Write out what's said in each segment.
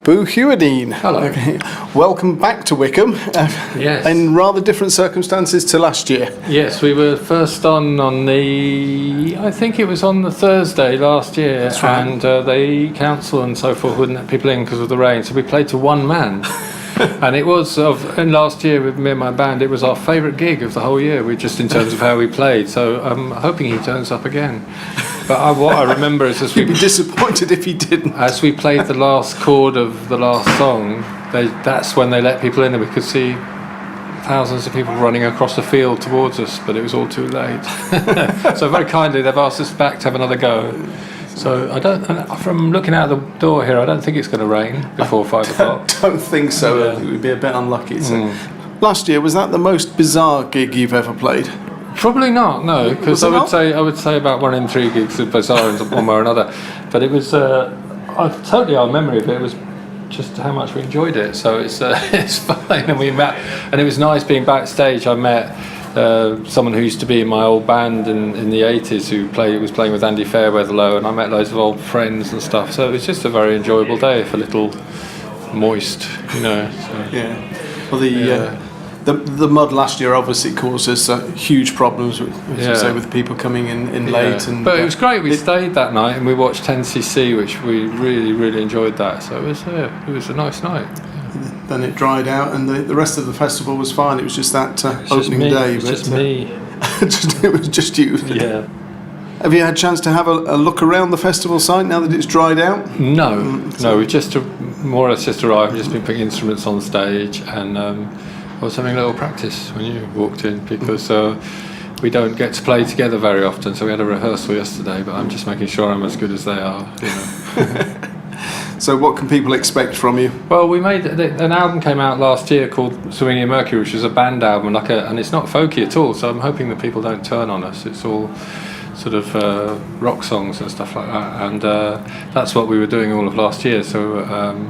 Boo Hewerdine. Hello. Okay. Welcome back to Wickham. Yes. In rather different circumstances to last year. Yes, we were first on the, I think it was on the Thursday last year. That's right. And the council and so forth wouldn't let people in because of the rain, so we played to one man. And it was, and last year with me and my band, it was our favourite gig of the whole year, just in terms of how we played. So I'm hoping he turns up again. But what I remember is You'd be disappointed if he didn't. As we played the last chord of the last song, that's when they let people in, and we could see thousands of people running across the field towards us, but it was all too late. So very kindly, they've asked us back to have another go. So from looking out the door here, I don't think it's going to rain before 5 o'clock. Don't think so. Yeah. It would be a bit unlucky. So. Last year, was that the most bizarre gig you've ever played? Probably not, no, because I would say about 1 in 3 gigs are bizarre in one way or another. But it was totally our memory of it was just how much we enjoyed it. So it's fine, and we met, and it was nice being backstage. I met someone who used to be in my old band in the 80s who was playing with Andy Fairweatherlow, and I met loads of old friends and stuff. So it was just a very enjoyable day for little moist, you know. So. Yeah. Well, the mud last year obviously caused us huge problems, as you say, with people coming in late. And but it was great. We stayed that night and we watched 10cc, which we really enjoyed that. So it was a nice night. Yeah. Then it dried out, and the rest of the festival was fine. It was just that opening day. It was just me. It was just you. Yeah. Have you had a chance to have a look around the festival site now that it's dried out? No, we just more or less just arrived. We've just been putting instruments on stage, and I was having a little practice when you walked in, because we don't get to play together very often. So we had a rehearsal yesterday, but I'm just making sure I'm as good as they are. You know. So what can people expect from you? Well, we made an album came out last year called Swinging in Mercury, which is a band album, and it's not folky at all. So I'm hoping that people don't turn on us. It's all sort of rock songs and stuff like that, and that's what we were doing all of last year. So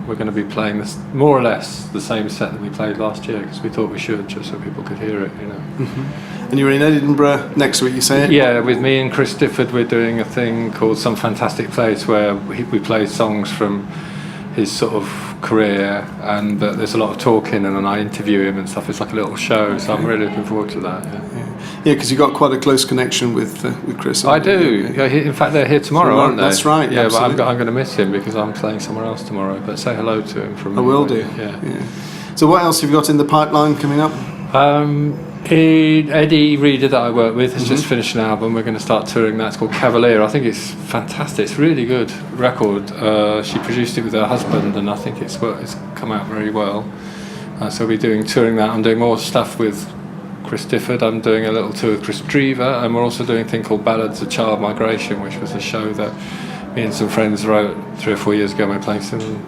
we're going to be playing this more or less the same set that we played last year, because we thought we should, just so people could hear it, you know. Mm-hmm. And you're in Edinburgh next week, you say? Yeah, with me and Chris Difford, we're doing a thing called Some Fantastic Place, where we play songs from his sort of career, and there's a lot of talking, and then I interview him and stuff. It's like a little show, okay. So I'm really looking forward to that. Yeah, because you've got quite a close connection with Chris. I do. Yeah, in fact, they're here tomorrow, aren't they? That's right. Yeah, absolutely. but I'm going to miss him because I'm playing somewhere else tomorrow. But say hello to him from me. I will do. Yeah. So what else have you got in the pipeline coming up? Eddie Reader, that I work with, has just finished an album. We're going to start touring that. It's called Cavalier. I think it's fantastic. It's a really good record. She produced it with her husband, and I think it's come out very well. So we'll be touring that. I'm doing more stuff with Chris Difford. I'm doing a little tour with Chris Drever, and we're also doing a thing called Ballads of Child Migration, which was a show that me and some friends wrote 3 or 4 years ago. We're playing some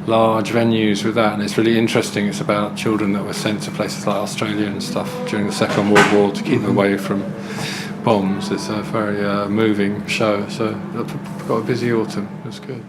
large venues with that, and it's really interesting. It's about children that were sent to places like Australia and stuff during the Second World War to keep them away from bombs. It's a very moving show, so I've got a busy autumn. It's good.